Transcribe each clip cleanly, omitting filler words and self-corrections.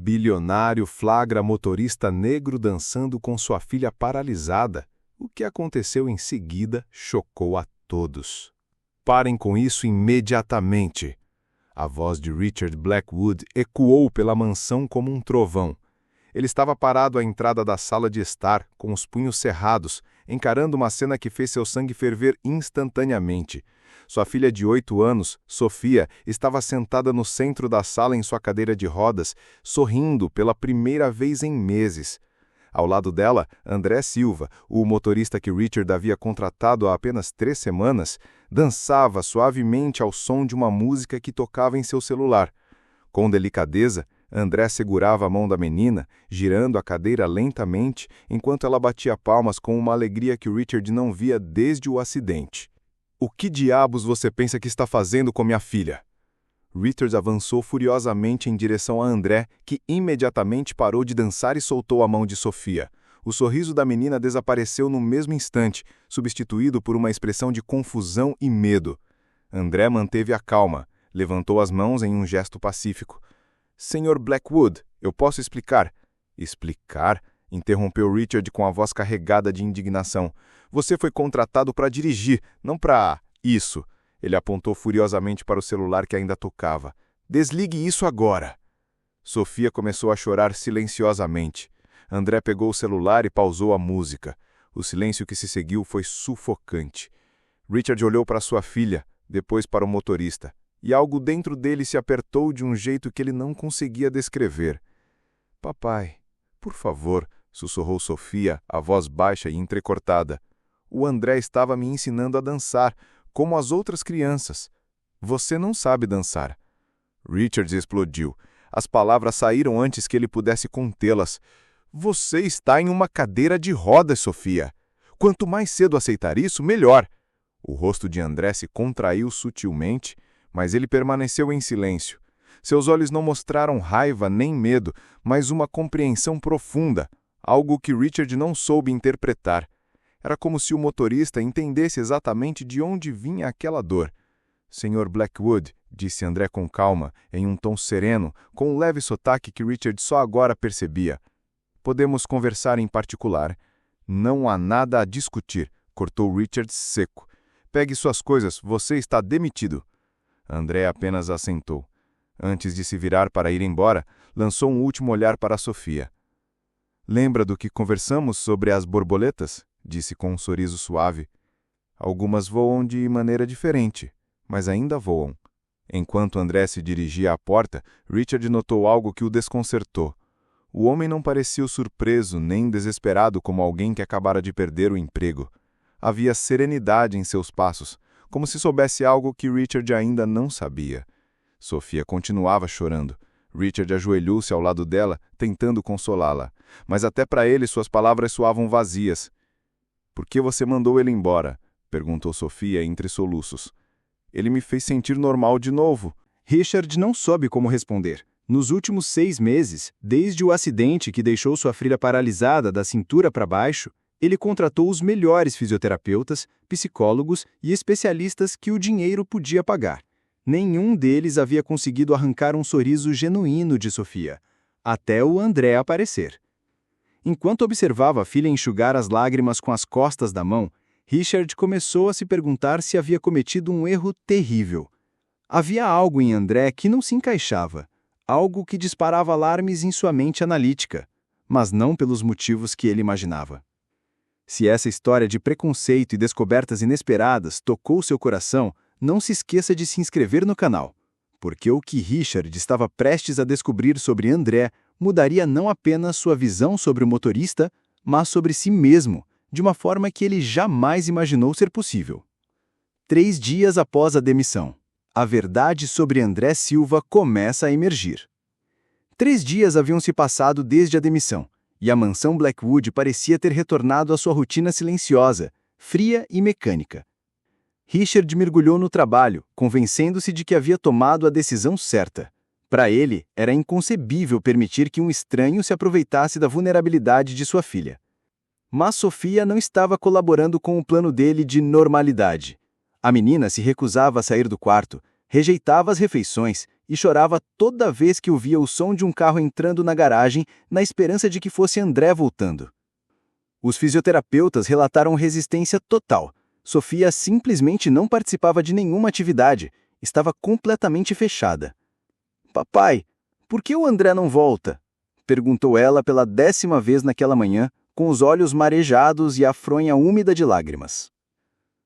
Bilionário flagra motorista negro dançando com sua filha paralisada. O que aconteceu em seguida chocou a todos. Parem com isso imediatamente! A voz de Richard Blackwood ecoou pela mansão como um trovão. Ele estava parado à entrada da sala de estar, com os punhos cerrados, encarando uma cena que fez seu sangue ferver instantaneamente. Sua filha de 8 anos, Sofia, estava sentada no centro da sala em sua cadeira de rodas, sorrindo pela primeira vez em meses. Ao lado dela, André Silva, o motorista que Richard havia contratado há apenas 3 semanas, dançava suavemente ao som de uma música que tocava em seu celular. Com delicadeza, André segurava a mão da menina, girando a cadeira lentamente, enquanto ela batia palmas com uma alegria que Richard não via desde o acidente. "O que diabos você pensa que está fazendo com minha filha?" Richard avançou furiosamente em direção a André, que imediatamente parou de dançar e soltou a mão de Sofia. O sorriso da menina desapareceu no mesmo instante, substituído por uma expressão de confusão e medo. André manteve a calma, levantou as mãos em um gesto pacífico. "Senhor Blackwood, eu posso explicar." "Explicar?" interrompeu Richard com a voz carregada de indignação. "Você foi contratado para dirigir, não para isso." Ele apontou furiosamente para o celular que ainda tocava. "Desligue isso agora!" Sofia começou a chorar silenciosamente. André pegou o celular e pausou a música. O silêncio que se seguiu foi sufocante. Richard olhou para sua filha, depois para o motorista, e algo dentro dele se apertou de um jeito que ele não conseguia descrever. "Papai, por favor", sussurrou Sofia, a voz baixa e entrecortada. "O André estava me ensinando a dançar, como as outras crianças. Você não sabe dançar." Richard explodiu. As palavras saíram antes que ele pudesse contê-las. "Você está em uma cadeira de rodas, Sofia. Quanto mais cedo aceitar isso, melhor." O rosto de André se contraiu sutilmente, mas ele permaneceu em silêncio. Seus olhos não mostraram raiva nem medo, mas uma compreensão profunda, algo que Richard não soube interpretar. Era como se o motorista entendesse exatamente de onde vinha aquela dor. "Senhor Blackwood", disse André com calma, em um tom sereno, com um leve sotaque que Richard só agora percebia. "Podemos conversar em particular." "Não há nada a discutir", cortou Richard seco. "Pegue suas coisas, você está demitido." André apenas assentou. Antes de se virar para ir embora, lançou um último olhar para Sofia. "Lembra do que conversamos sobre as borboletas?" disse com um sorriso suave. "Algumas voam de maneira diferente, mas ainda voam." Enquanto André se dirigia à porta, Richard notou algo que o desconcertou. O homem não parecia surpreso nem desesperado como alguém que acabara de perder o emprego. Havia serenidade em seus passos, como se soubesse algo que Richard ainda não sabia. Sofia continuava chorando. Richard ajoelhou-se ao lado dela, tentando consolá-la. Mas até para ele suas palavras soavam vazias. "Por que você mandou ele embora?" perguntou Sofia entre soluços. "Ele me fez sentir normal de novo." Richard não soube como responder. Nos últimos 6 meses, desde o acidente que deixou sua filha paralisada da cintura para baixo, ele contratou os melhores fisioterapeutas, psicólogos e especialistas que o dinheiro podia pagar. Nenhum deles havia conseguido arrancar um sorriso genuíno de Sofia, até o André aparecer. Enquanto observava a filha enxugar as lágrimas com as costas da mão, Richard começou a se perguntar se havia cometido um erro terrível. Havia algo em André que não se encaixava, algo que disparava alarmes em sua mente analítica, mas não pelos motivos que ele imaginava. Se essa história de preconceito e descobertas inesperadas tocou seu coração, não se esqueça de se inscrever no canal, porque o que Richard estava prestes a descobrir sobre André mudaria não apenas sua visão sobre o motorista, mas sobre si mesmo, de uma forma que ele jamais imaginou ser possível. 3 dias após a demissão, a verdade sobre André Silva começa a emergir. 3 dias haviam se passado desde a demissão, e a mansão Blackwood parecia ter retornado à sua rotina silenciosa, fria e mecânica. Richard mergulhou no trabalho, convencendo-se de que havia tomado a decisão certa. Para ele, era inconcebível permitir que um estranho se aproveitasse da vulnerabilidade de sua filha. Mas Sofia não estava colaborando com o plano dele de normalidade. A menina se recusava a sair do quarto, rejeitava as refeições e chorava toda vez que ouvia o som de um carro entrando na garagem, na esperança de que fosse André voltando. Os fisioterapeutas relataram resistência total. Sofia simplesmente não participava de nenhuma atividade, estava completamente fechada. "Papai, por que o André não volta?" perguntou ela pela 10ª vez naquela manhã, com os olhos marejados e a fronha úmida de lágrimas.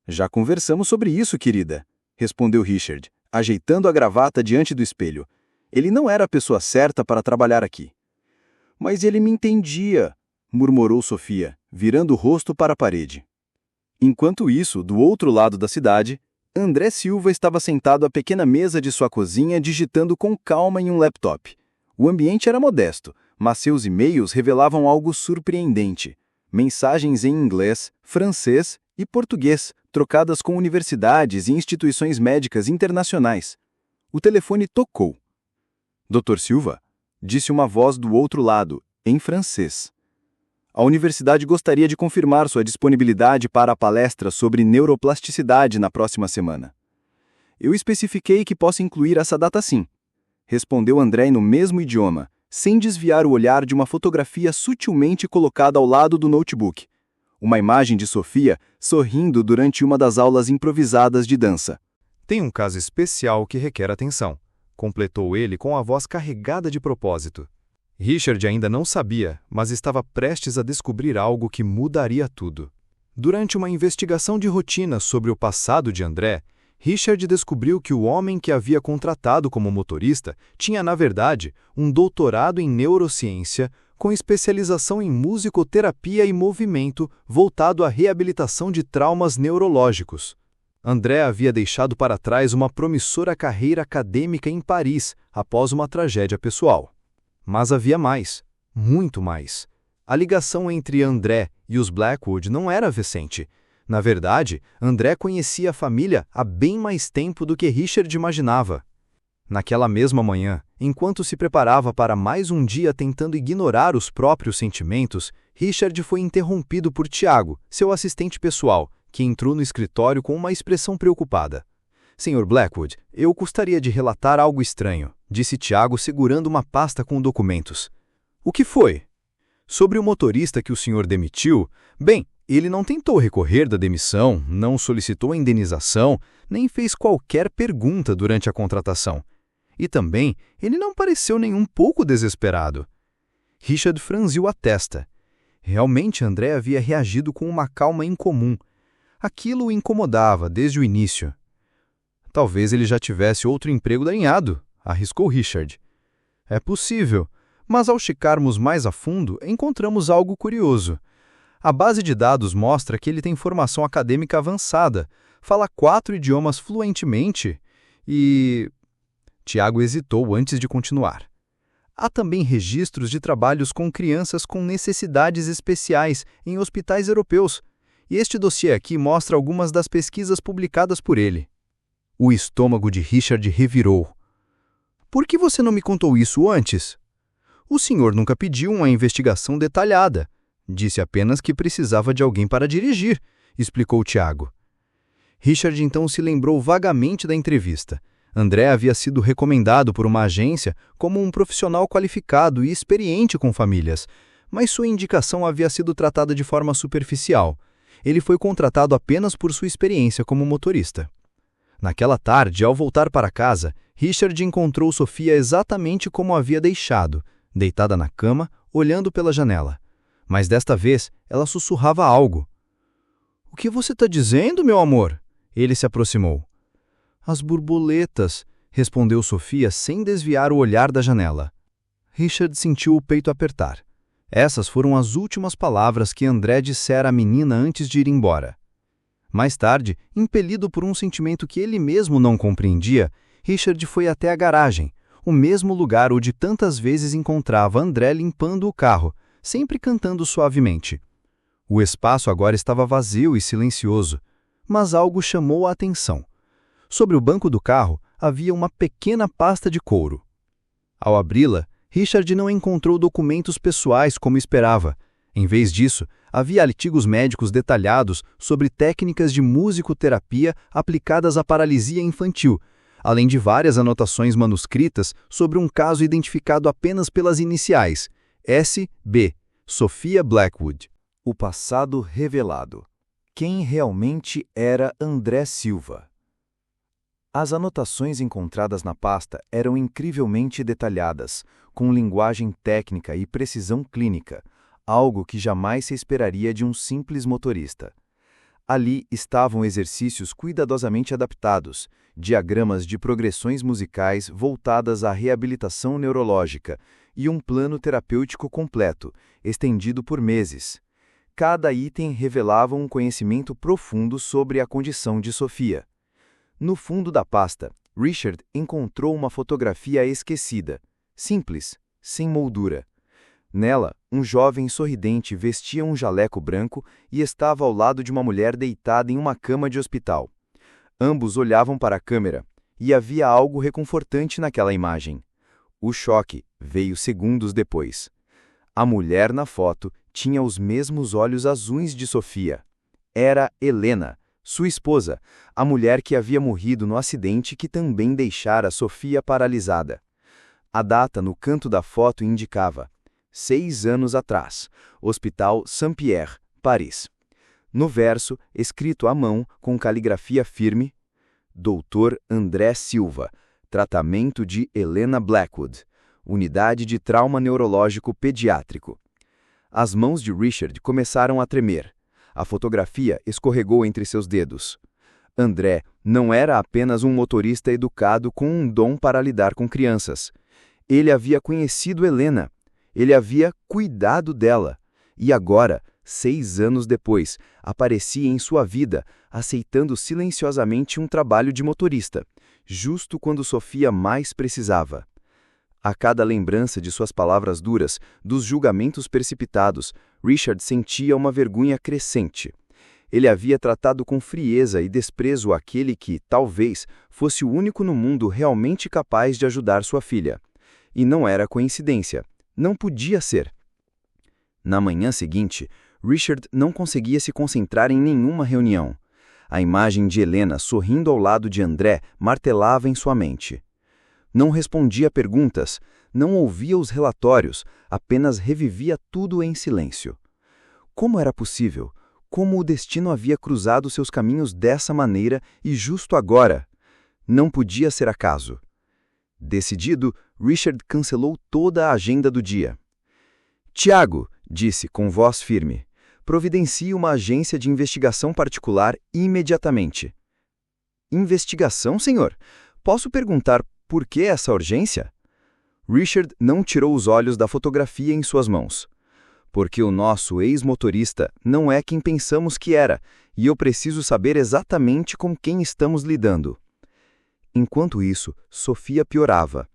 "Já conversamos sobre isso, querida", respondeu Richard, ajeitando a gravata diante do espelho. Ele não era a pessoa certa para trabalhar aqui. "Mas ele me entendia", murmurou Sofia, virando o rosto para a parede. Enquanto isso, do outro lado da cidade, André Silva estava sentado à pequena mesa de sua cozinha digitando com calma em um laptop. O ambiente era modesto, mas seus e-mails revelavam algo surpreendente. Mensagens em inglês, francês e português, trocadas com universidades e instituições médicas internacionais. O telefone tocou. "Dr. Silva?", disse uma voz do outro lado, em francês. "A universidade gostaria de confirmar sua disponibilidade para a palestra sobre neuroplasticidade na próxima semana." "Eu especifiquei que possa incluir essa data sim", respondeu André no mesmo idioma, sem desviar o olhar de uma fotografia sutilmente colocada ao lado do notebook. Uma imagem de Sofia sorrindo durante uma das aulas improvisadas de dança. "Tem um caso especial que requer atenção", completou ele com a voz carregada de propósito. Richard ainda não sabia, mas estava prestes a descobrir algo que mudaria tudo. Durante uma investigação de rotina sobre o passado de André, Richard descobriu que o homem que havia contratado como motorista tinha, na verdade, um doutorado em neurociência com especialização em musicoterapia e movimento voltado à reabilitação de traumas neurológicos. André havia deixado para trás uma promissora carreira acadêmica em Paris após uma tragédia pessoal. Mas havia mais, muito mais. A ligação entre André e os Blackwood não era recente. Na verdade, André conhecia a família há bem mais tempo do que Richard imaginava. Naquela mesma manhã, enquanto se preparava para mais um dia tentando ignorar os próprios sentimentos, Richard foi interrompido por Tiago, seu assistente pessoal, que entrou no escritório com uma expressão preocupada. "Sr. Blackwood, eu gostaria de relatar algo estranho", disse Tiago segurando uma pasta com documentos. "O que foi?" "Sobre o motorista que o senhor demitiu, bem, ele não tentou recorrer da demissão, não solicitou indenização, nem fez qualquer pergunta durante a contratação. E também, ele não pareceu nem um pouco desesperado." Richard franziu a testa. Realmente André havia reagido com uma calma incomum. Aquilo o incomodava desde o início. "Talvez ele já tivesse outro emprego alinhado", arriscou Richard. "É possível, mas ao checarmos mais a fundo, encontramos algo curioso. A base de dados mostra que ele tem formação acadêmica avançada, fala 4 idiomas fluentemente e..." Tiago hesitou antes de continuar. "Há também registros de trabalhos com crianças com necessidades especiais em hospitais europeus, e este dossiê aqui mostra algumas das pesquisas publicadas por ele." O estômago de Richard revirou. "Por que você não me contou isso antes?" "O senhor nunca pediu uma investigação detalhada. Disse apenas que precisava de alguém para dirigir", explicou Tiago. Richard então se lembrou vagamente da entrevista. André havia sido recomendado por uma agência como um profissional qualificado e experiente com famílias, mas sua indicação havia sido tratada de forma superficial. Ele foi contratado apenas por sua experiência como motorista. Naquela tarde, ao voltar para casa, Richard encontrou Sofia exatamente como a havia deixado, deitada na cama, olhando pela janela. Mas desta vez, ela sussurrava algo. "O que você está dizendo, meu amor?" Ele se aproximou. "As borboletas", respondeu Sofia sem desviar o olhar da janela. Richard sentiu o peito apertar. Essas foram as últimas palavras que André dissera à menina antes de ir embora. Mais tarde, impelido por um sentimento que ele mesmo não compreendia, Richard foi até a garagem, o mesmo lugar onde tantas vezes encontrava André limpando o carro, sempre cantando suavemente. O espaço agora estava vazio e silencioso, mas algo chamou a atenção. Sobre o banco do carro havia uma pequena pasta de couro. Ao abri-la, Richard não encontrou documentos pessoais como esperava. Em vez disso, havia artigos médicos detalhados sobre técnicas de musicoterapia aplicadas à paralisia infantil, além de várias anotações manuscritas sobre um caso identificado apenas pelas iniciais, S.B. Sophia Blackwood. O passado revelado. Quem realmente era André Silva? As anotações encontradas na pasta eram incrivelmente detalhadas, com linguagem técnica e precisão clínica, algo que jamais se esperaria de um simples motorista. Ali estavam exercícios cuidadosamente adaptados, diagramas de progressões musicais voltadas à reabilitação neurológica e um plano terapêutico completo, estendido por meses. Cada item revelava um conhecimento profundo sobre a condição de Sophia. No fundo da pasta, Richard encontrou uma fotografia esquecida, simples, sem moldura. Nela, um jovem sorridente vestia um jaleco branco e estava ao lado de uma mulher deitada em uma cama de hospital. Ambos olhavam para a câmera, e havia algo reconfortante naquela imagem. O choque veio segundos depois. A mulher na foto tinha os mesmos olhos azuis de Sophia. Era Helena, sua esposa, a mulher que havia morrido no acidente que também deixara Sophia paralisada. A data no canto da foto indicava 6 anos atrás, Hospital Saint-Pierre, Paris. No verso, escrito à mão com caligrafia firme, Dr. André Silva, tratamento de Helena Blackwood, Unidade de Trauma Neurológico Pediátrico. As mãos de Richard começaram a tremer. A fotografia escorregou entre seus dedos. André não era apenas um motorista educado com um dom para lidar com crianças. Ele havia conhecido Helena. Ele havia cuidado dela. E agora, 6 anos depois, aparecia em sua vida, aceitando silenciosamente um trabalho de motorista, justo quando Sophia mais precisava. A cada lembrança de suas palavras duras, dos julgamentos precipitados, Richard sentia uma vergonha crescente. Ele havia tratado com frieza e desprezo aquele que, talvez, fosse o único no mundo realmente capaz de ajudar sua filha. E não era coincidência. Não podia ser. Na manhã seguinte, Richard não conseguia se concentrar em nenhuma reunião. A imagem de Helena sorrindo ao lado de André martelava em sua mente. Não respondia perguntas, não ouvia os relatórios, apenas revivia tudo em silêncio. Como era possível? Como o destino havia cruzado seus caminhos dessa maneira e justo agora? Não podia ser acaso. Decidido, Richard cancelou toda a agenda do dia. Tiago, disse com voz firme, providencie uma agência de investigação particular imediatamente. Investigação, senhor? Posso perguntar por que essa urgência? Richard não tirou os olhos da fotografia em suas mãos. Porque o nosso ex-motorista não é quem pensamos que era, e eu preciso saber exatamente com quem estamos lidando. Enquanto isso, Sophia piorava.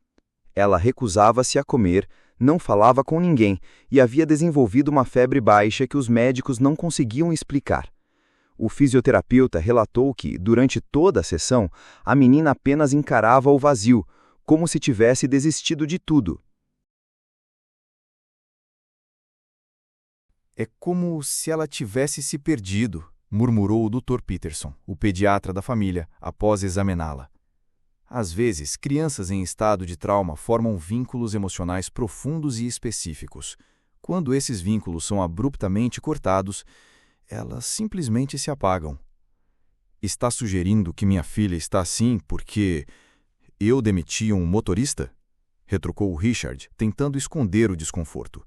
Ela recusava-se a comer, não falava com ninguém e havia desenvolvido uma febre baixa que os médicos não conseguiam explicar. O fisioterapeuta relatou que, durante toda a sessão, a menina apenas encarava o vazio, como se tivesse desistido de tudo. É como se ela tivesse se perdido, murmurou o Dr. Peterson, o pediatra da família, após examiná-la. Às vezes, crianças em estado de trauma formam vínculos emocionais profundos e específicos. Quando esses vínculos são abruptamente cortados, elas simplesmente se apagam. Está sugerindo que minha filha está assim porque eu demiti um motorista? Retrucou Richard, tentando esconder o desconforto.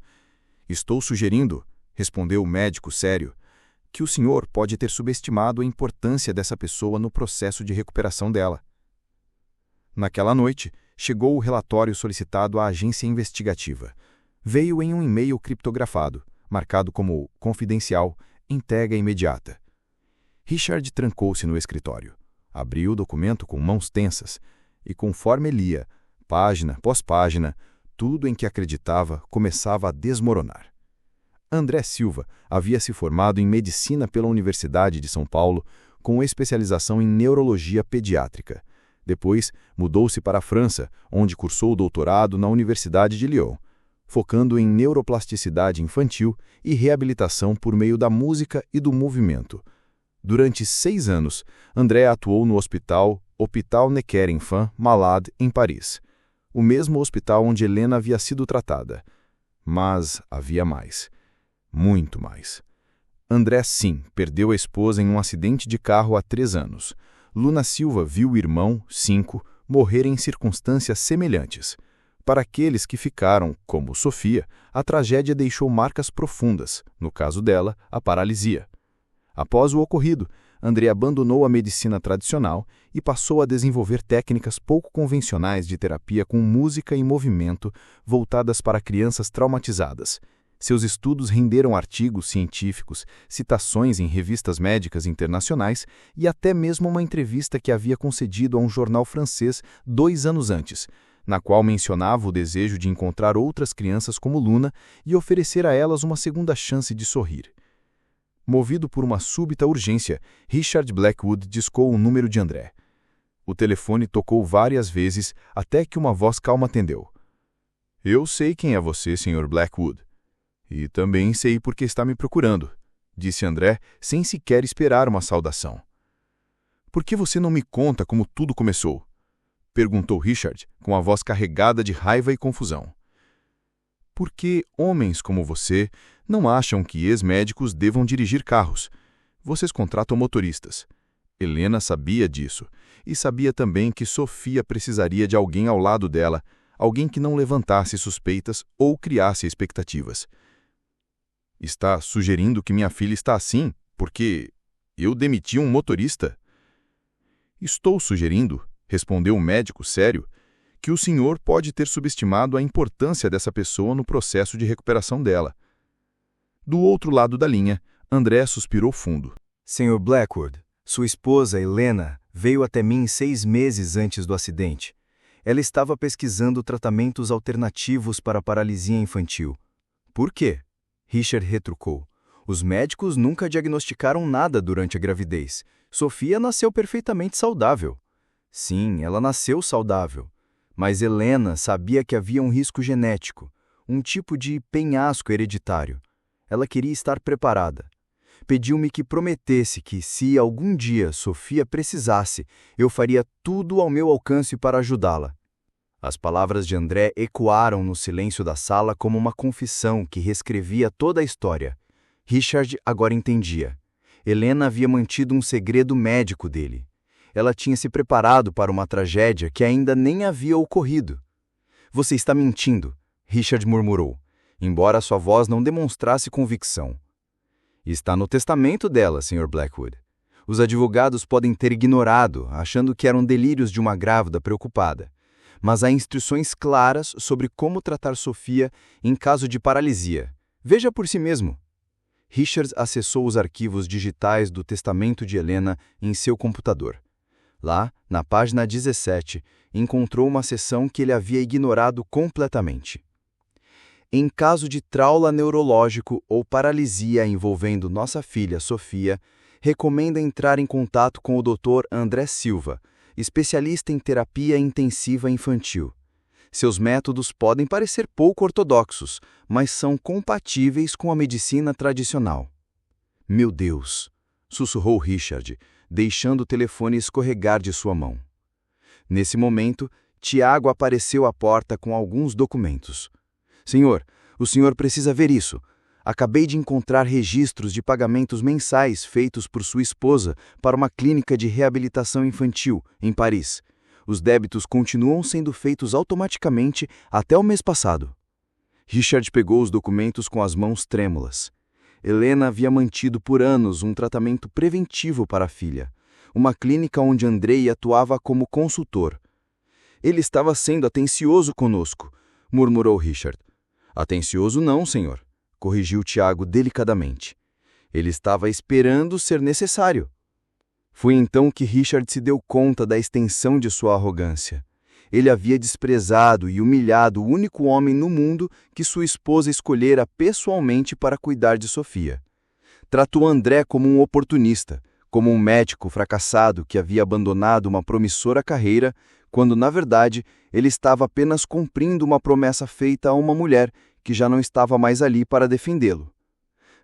Estou sugerindo, respondeu o médico sério, que o senhor pode ter subestimado a importância dessa pessoa no processo de recuperação dela. Naquela noite, chegou o relatório solicitado à agência investigativa. Veio em um e-mail criptografado, marcado como confidencial, entrega imediata. Richard trancou-se no escritório. Abriu o documento com mãos tensas e, conforme lia, página após página, tudo em que acreditava começava a desmoronar. André Silva havia se formado em medicina pela Universidade de São Paulo, com especialização em neurologia pediátrica. Depois, mudou-se para a França, onde cursou o doutorado na Universidade de Lyon, focando em neuroplasticidade infantil e reabilitação por meio da música e do movimento. Durante 6 anos, André atuou no Hospital Hôpital Necker-Enfants Malade, em Paris. O mesmo hospital onde Helena havia sido tratada. Mas havia mais. Muito mais. André, sim, perdeu a esposa em um acidente de carro há 3 anos. Luna Silva viu o irmão, 5, morrer em circunstâncias semelhantes. Para aqueles que ficaram, como Sofia, a tragédia deixou marcas profundas, no caso dela, a paralisia. Após o ocorrido, André abandonou a medicina tradicional e passou a desenvolver técnicas pouco convencionais de terapia com música e movimento voltadas para crianças traumatizadas. Seus estudos renderam artigos científicos, citações em revistas médicas internacionais e até mesmo uma entrevista que havia concedido a um jornal francês 2 anos antes, na qual mencionava o desejo de encontrar outras crianças como Luna e oferecer a elas uma segunda chance de sorrir. Movido por uma súbita urgência, Richard Blackwood discou o número de André. O telefone tocou várias vezes até que uma voz calma atendeu. "Eu sei quem é você, Sr. Blackwood. E também sei por que está me procurando", disse André, sem sequer esperar uma saudação. "Por que você não me conta como tudo começou?" perguntou Richard, com a voz carregada de raiva e confusão. "Porque homens como você não acham que ex-médicos devam dirigir carros. Vocês contratam motoristas. Helena sabia disso, e sabia também que Sofia precisaria de alguém ao lado dela, alguém que não levantasse suspeitas ou criasse expectativas. Está sugerindo que minha filha está assim porque eu demiti um motorista?" "Estou sugerindo", respondeu o médico sério, "que o senhor pode ter subestimado a importância dessa pessoa no processo de recuperação dela." Do outro lado da linha, André suspirou fundo. Sr. Blackwood, sua esposa, Helena, veio até mim 6 meses antes do acidente. Ela estava pesquisando tratamentos alternativos para a paralisia infantil. Por quê? Richard retrucou. Os médicos nunca diagnosticaram nada durante a gravidez. Sofia nasceu perfeitamente saudável. Sim, ela nasceu saudável. Mas Helena sabia que havia um risco genético, um tipo de penhasco hereditário. Ela queria estar preparada. Pediu-me que prometesse que, se algum dia Sofia precisasse, eu faria tudo ao meu alcance para ajudá-la. As palavras de André ecoaram no silêncio da sala como uma confissão que reescrevia toda a história. Richard agora entendia. Helena havia mantido um segredo médico dele. Ela tinha se preparado para uma tragédia que ainda nem havia ocorrido. "Você está mentindo", Richard murmurou, embora sua voz não demonstrasse convicção. "Está no testamento dela, Sr. Blackwood. Os advogados podem ter ignorado, achando que eram delírios de uma grávida preocupada. Mas há instruções claras sobre como tratar Sofia em caso de paralisia. Veja por si mesmo." Richard acessou os arquivos digitais do testamento de Helena em seu computador. Lá, na página 17, encontrou uma seção que ele havia ignorado completamente. "Em caso de trauma neurológico ou paralisia envolvendo nossa filha Sofia, recomenda entrar em contato com o Dr. André Silva, especialista em terapia intensiva infantil. Seus métodos podem parecer pouco ortodoxos, mas são compatíveis com a medicina tradicional." "Meu Deus!" sussurrou Richard, deixando o telefone escorregar de sua mão. Nesse momento, Tiago apareceu à porta com alguns documentos. "Senhor, o senhor precisa ver isso. Acabei de encontrar registros de pagamentos mensais feitos por sua esposa para uma clínica de reabilitação infantil, em Paris. Os débitos continuam sendo feitos automaticamente até o mês passado." Richard pegou os documentos com as mãos trêmulas. Helena havia mantido por anos um tratamento preventivo para a filha, uma clínica onde Andrei atuava como consultor. "Ele estava sendo atencioso conosco", murmurou Richard. "Atencioso não, senhor", corrigiu Tiago delicadamente. "Ele estava esperando ser necessário." Foi então que Richard se deu conta da extensão de sua arrogância. Ele havia desprezado e humilhado o único homem no mundo que sua esposa escolhera pessoalmente para cuidar de Sofia. Tratou André como um oportunista, como um médico fracassado que havia abandonado uma promissora carreira, quando, na verdade, ele estava apenas cumprindo uma promessa feita a uma mulher que já não estava mais ali para defendê-lo.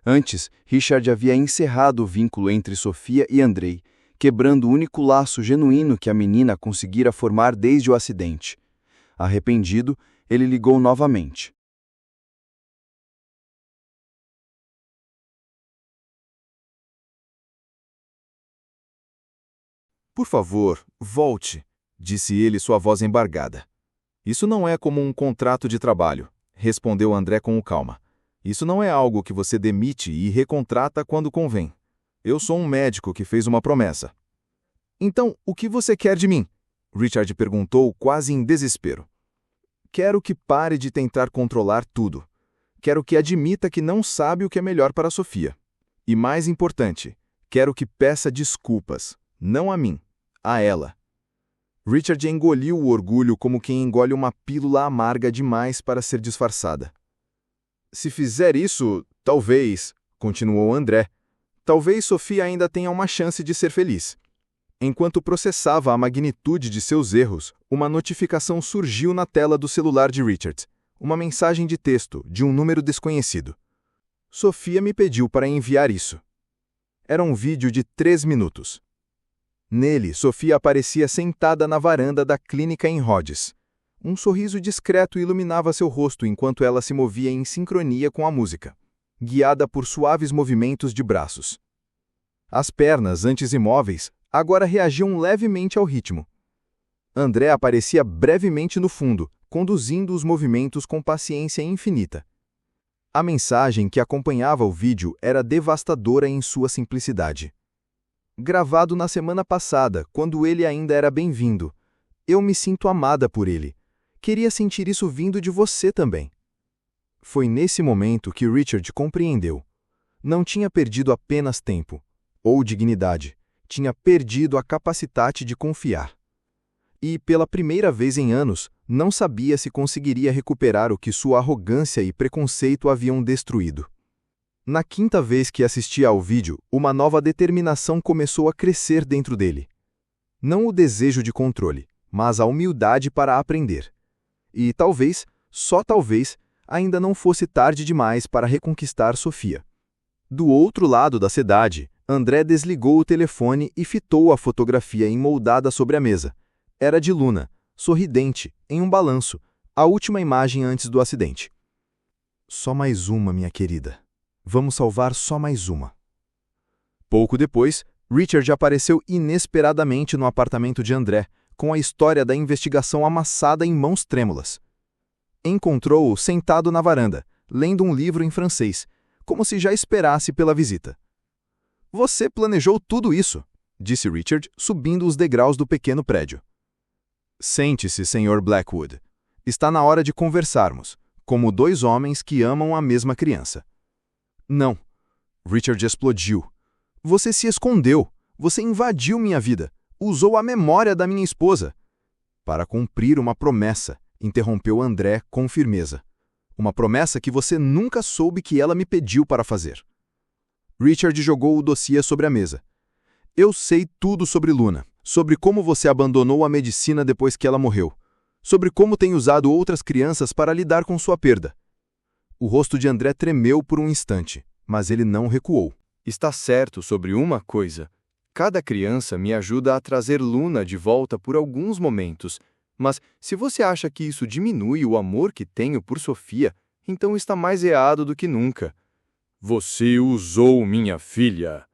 Antes, Richard havia encerrado o vínculo entre Sofia e Andrei, quebrando o único laço genuíno que a menina conseguira formar desde o acidente. Arrependido, ele ligou novamente. Por favor, volte, disse ele, sua voz embargada. Isso não é como um contrato de trabalho, respondeu André com calma. Isso não é algo que você demite e recontrata quando convém. Eu sou um médico que fez uma promessa. Então, o que você quer de mim? Richard perguntou, quase em desespero. Quero que pare de tentar controlar tudo. Quero que admita que não sabe o que é melhor para Sofia. E mais importante, quero que peça desculpas, não a mim, a ela. Richard engoliu o orgulho como quem engole uma pílula amarga demais para ser disfarçada. Se fizer isso, talvez, continuou André, talvez Sofia ainda tenha uma chance de ser feliz. Enquanto processava a magnitude de seus erros, uma notificação surgiu na tela do celular de Richard. Uma mensagem de texto, de um número desconhecido. Sofia me pediu para enviar isso. Era um vídeo de 3 minutos. Nele, Sofia aparecia sentada na varanda da clínica em Rhodes. Um sorriso discreto iluminava seu rosto enquanto ela se movia em sincronia com a música, guiada por suaves movimentos de braços. As pernas, antes imóveis, agora reagiam levemente ao ritmo. André aparecia brevemente no fundo, conduzindo os movimentos com paciência infinita. A mensagem que acompanhava o vídeo era devastadora em sua simplicidade. Gravado na semana passada, quando ele ainda era bem-vindo. Eu me sinto amada por ele. Queria sentir isso vindo de você também. Foi nesse momento que Richard compreendeu. Não tinha perdido apenas tempo, ou dignidade. Tinha perdido a capacidade de confiar. E, pela primeira vez em anos, não sabia se conseguiria recuperar o que sua arrogância e preconceito haviam destruído. Na 5ª vez que assistia ao vídeo, uma nova determinação começou a crescer dentro dele. Não o desejo de controle, mas a humildade para aprender. E talvez, só talvez, ainda não fosse tarde demais para reconquistar Sofia. Do outro lado da cidade, André desligou o telefone e fitou a fotografia emoldada sobre a mesa. Era de Luna, sorridente, em um balanço, a última imagem antes do acidente. Só mais uma, minha querida. Vamos salvar só mais uma. Pouco depois, Richard apareceu inesperadamente no apartamento de André, com a história da investigação amassada em mãos trêmulas. Encontrou-o sentado na varanda, lendo um livro em francês, como se já esperasse pela visita. Você planejou tudo isso, disse Richard, subindo os degraus do pequeno prédio. Sente-se, Sr. Blackwood. Está na hora de conversarmos, como 2 homens que amam a mesma criança. Não. Richard explodiu. Você se escondeu. Você invadiu minha vida. Usou a memória da minha esposa. Para cumprir uma promessa, interrompeu André com firmeza. Uma promessa que você nunca soube que ela me pediu para fazer. Richard jogou o dossiê sobre a mesa. Eu sei tudo sobre Luna, sobre como você abandonou a medicina depois que ela morreu, sobre como tem usado outras crianças para lidar com sua perda. O rosto de André tremeu por um instante, mas ele não recuou. Está certo sobre uma coisa. Cada criança me ajuda a trazer Luna de volta por alguns momentos, mas se você acha que isso diminui o amor que tenho por Sofia, então está mais errado do que nunca. Você usou minha filha.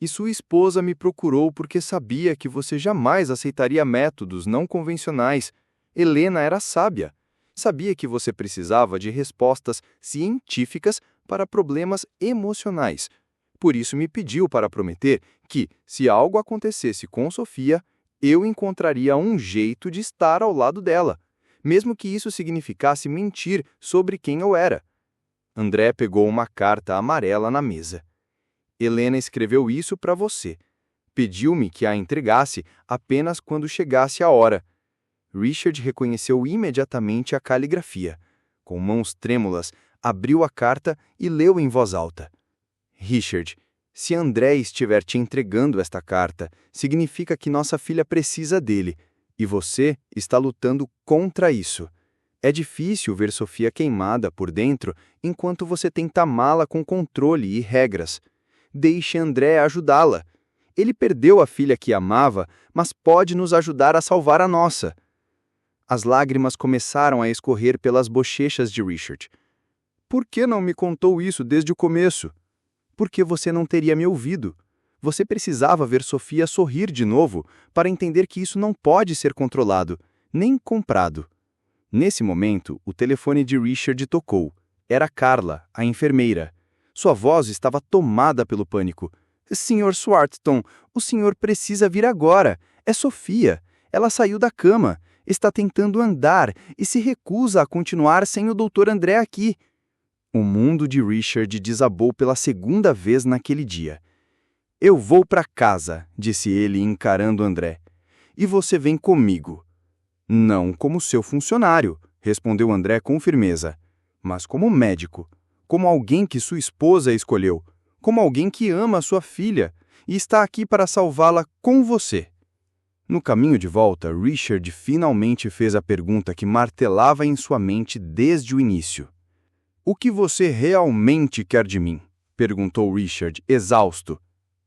E sua esposa me procurou porque sabia que você jamais aceitaria métodos não convencionais. Helena era sábia. Sabia que você precisava de respostas científicas para problemas emocionais. Por isso me pediu para prometer que, se algo acontecesse com Sofia, eu encontraria um jeito de estar ao lado dela, mesmo que isso significasse mentir sobre quem eu era. André pegou uma carta amarela na mesa. Helena escreveu isso para você. Pediu-me que a entregasse apenas quando chegasse a hora. Richard reconheceu imediatamente a caligrafia. Com mãos trêmulas, abriu a carta e leu em voz alta. Richard, se André estiver te entregando esta carta, significa que nossa filha precisa dele, e você está lutando contra isso. É difícil ver Sofia queimada por dentro enquanto você tenta amá-la com controle e regras. Deixe André ajudá-la. Ele perdeu a filha que amava, mas pode nos ajudar a salvar a nossa. As lágrimas começaram a escorrer pelas bochechas de Richard. Por que não me contou isso desde o começo? Porque você não teria me ouvido. Você precisava ver Sofia sorrir de novo para entender que isso não pode ser controlado, nem comprado. Nesse momento, o telefone de Richard tocou. Era Carla, a enfermeira. Sua voz estava tomada pelo pânico. Sr. Swarton, o senhor precisa vir agora. É Sofia. Ela saiu da cama, está tentando andar e se recusa a continuar sem o Dr. André aqui. O mundo de Richard desabou pela segunda vez naquele dia. Eu vou para casa, disse ele encarando André. E você vem comigo. Não como seu funcionário, respondeu André com firmeza, mas como médico, como alguém que sua esposa escolheu, como alguém que ama sua filha e está aqui para salvá-la com você. No caminho de volta, Richard finalmente fez a pergunta que martelava em sua mente desde o início. O que você realmente quer de mim? Perguntou Richard, exausto.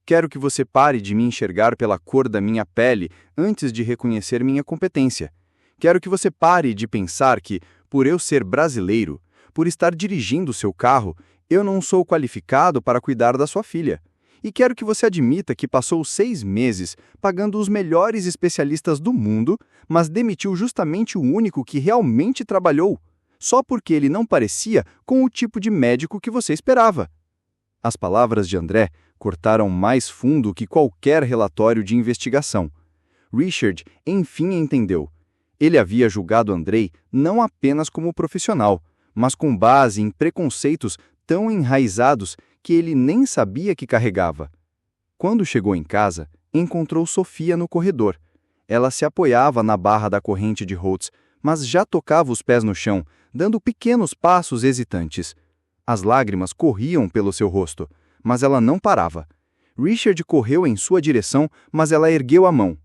Quero que você pare de me enxergar pela cor da minha pele antes de reconhecer minha competência. Quero que você pare de pensar que, por eu ser brasileiro, por estar dirigindo seu carro, eu não sou qualificado para cuidar da sua filha. E quero que você admita que passou 6 meses pagando os melhores especialistas do mundo, mas demitiu justamente o único que realmente trabalhou, só porque ele não parecia com o tipo de médico que você esperava. As palavras de André cortaram mais fundo que qualquer relatório de investigação. Richard, enfim, entendeu. Ele havia julgado Andrei não apenas como profissional, mas com base em preconceitos tão enraizados que ele nem sabia que carregava. Quando chegou em casa, encontrou Sofia no corredor. Ela se apoiava na barra da corrente de Holtz, mas já tocava os pés no chão, dando pequenos passos hesitantes. As lágrimas corriam pelo seu rosto, mas ela não parava. Richard correu em sua direção, mas ela ergueu a mão.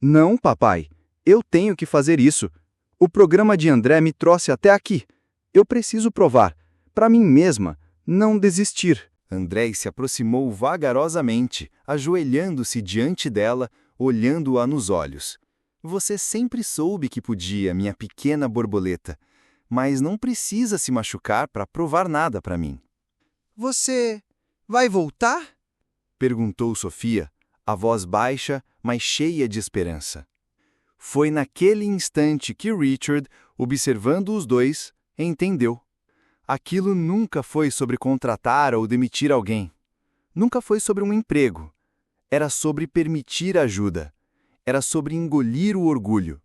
Não, papai, eu tenho que fazer isso. O programa de André me trouxe até aqui. Eu preciso provar, para mim mesma, não desistir. André se aproximou vagarosamente, ajoelhando-se diante dela, olhando-a nos olhos. Você sempre soube que podia, minha pequena borboleta, mas não precisa se machucar para provar nada para mim. Você vai voltar? Perguntou Sofia, a voz baixa, mas cheia de esperança. Foi naquele instante que Richard, observando os dois, entendeu. Aquilo nunca foi sobre contratar ou demitir alguém. Nunca foi sobre um emprego. Era sobre permitir ajuda. Era sobre engolir o orgulho.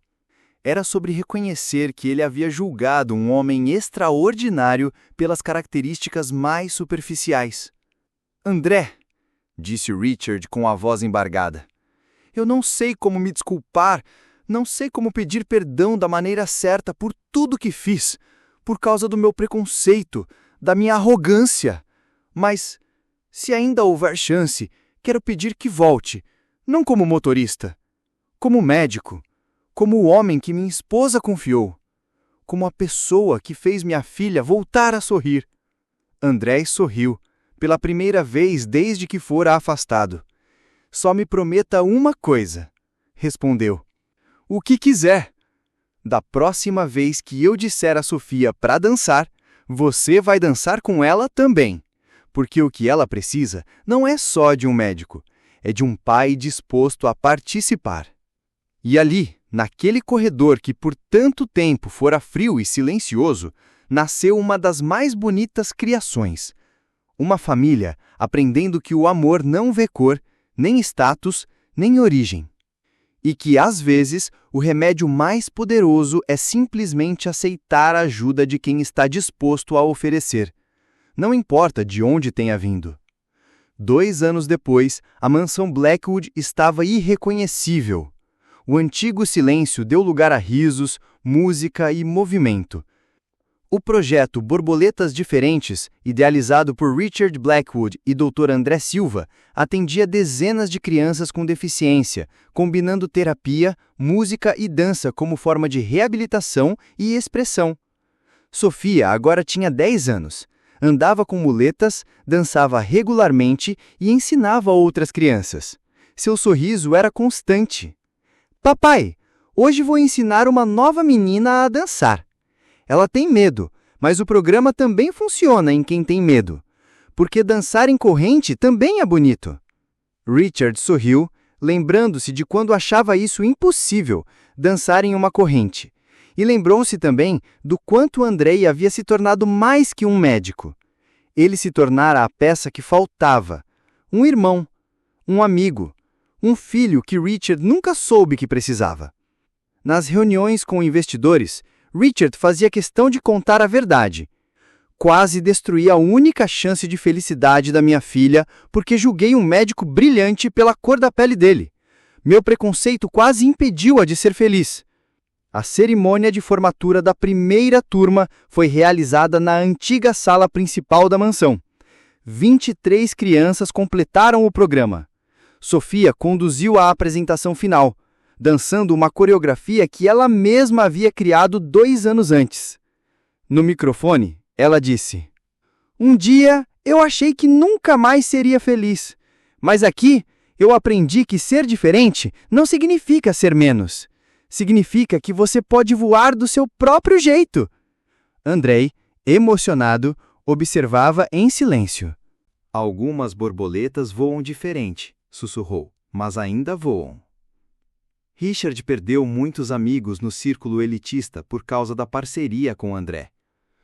Era sobre reconhecer que ele havia julgado um homem extraordinário pelas características mais superficiais. André, disse Richard com a voz embargada, eu não sei como me desculpar, não sei como pedir perdão da maneira certa por tudo que fiz, por causa do meu preconceito, da minha arrogância. Mas, se ainda houver chance, quero pedir que volte, não como motorista, como médico, como o homem que minha esposa confiou, como a pessoa que fez minha filha voltar a sorrir. André sorriu, pela primeira vez desde que fora afastado. Só me prometa uma coisa, respondeu. O que quiser. Da próxima vez que eu disser a Sofia para dançar, você vai dançar com ela também. Porque o que ela precisa não é só de um médico, é de um pai disposto a participar. E ali, naquele corredor que por tanto tempo fora frio e silencioso, nasceu uma das mais bonitas criações. Uma família aprendendo que o amor não vê cor, nem status, nem origem. E que, às vezes, o remédio mais poderoso é simplesmente aceitar a ajuda de quem está disposto a oferecer. Não importa de onde tenha vindo. 2 anos depois, a mansão Blackwood estava irreconhecível. O antigo silêncio deu lugar a risos, música e movimento. O projeto Borboletas Diferentes, idealizado por Richard Blackwood e Dr. André Silva, atendia dezenas de crianças com deficiência, combinando terapia, música e dança como forma de reabilitação e expressão. Sofia agora tinha 10 anos, andava com muletas, dançava regularmente e ensinava outras crianças. Seu sorriso era constante. Papai, hoje vou ensinar uma nova menina a dançar. Ela tem medo, mas o programa também funciona em quem tem medo. Porque dançar em corrente também é bonito. Richard sorriu, lembrando-se de quando achava isso impossível, dançar em uma corrente. E lembrou-se também do quanto Andrei havia se tornado mais que um médico. Ele se tornara a peça que faltava. Um irmão, um amigo, um filho que Richard nunca soube que precisava. Nas reuniões com investidores, Richard fazia questão de contar a verdade. Quase destruí a única chance de felicidade da minha filha porque julguei um médico brilhante pela cor da pele dele. Meu preconceito quase impediu-a de ser feliz. A cerimônia de formatura da primeira turma foi realizada na antiga sala principal da mansão. 23 crianças completaram o programa. Sofia conduziu a apresentação final, dançando uma coreografia que ela mesma havia criado 2 anos antes. No microfone, ela disse: "Um dia eu achei que nunca mais seria feliz, mas aqui eu aprendi que ser diferente não significa ser menos. Significa que você pode voar do seu próprio jeito." Andrei, emocionado, observava em silêncio. Algumas borboletas voam diferente, sussurrou, mas ainda voam. Richard perdeu muitos amigos no círculo elitista por causa da parceria com André.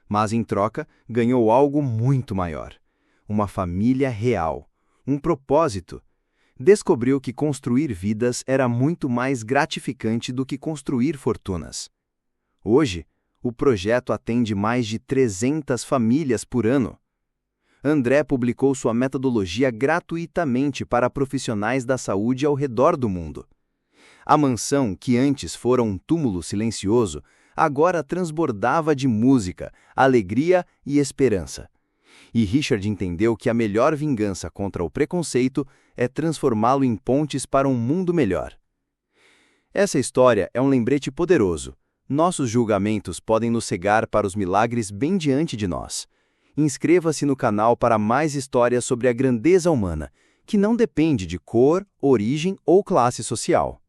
Mas, em troca, ganhou algo muito maior. Uma família real. Um propósito. Descobriu que construir vidas era muito mais gratificante do que construir fortunas. Hoje, o projeto atende mais de 300 famílias por ano. André publicou sua metodologia gratuitamente para profissionais da saúde ao redor do mundo. A mansão, que antes fora um túmulo silencioso, agora transbordava de música, alegria e esperança. E Richard entendeu que a melhor vingança contra o preconceito é transformá-lo em pontes para um mundo melhor. Essa história é um lembrete poderoso. Nossos julgamentos podem nos cegar para os milagres bem diante de nós. Inscreva-se no canal para mais histórias sobre a grandeza humana, que não depende de cor, origem ou classe social.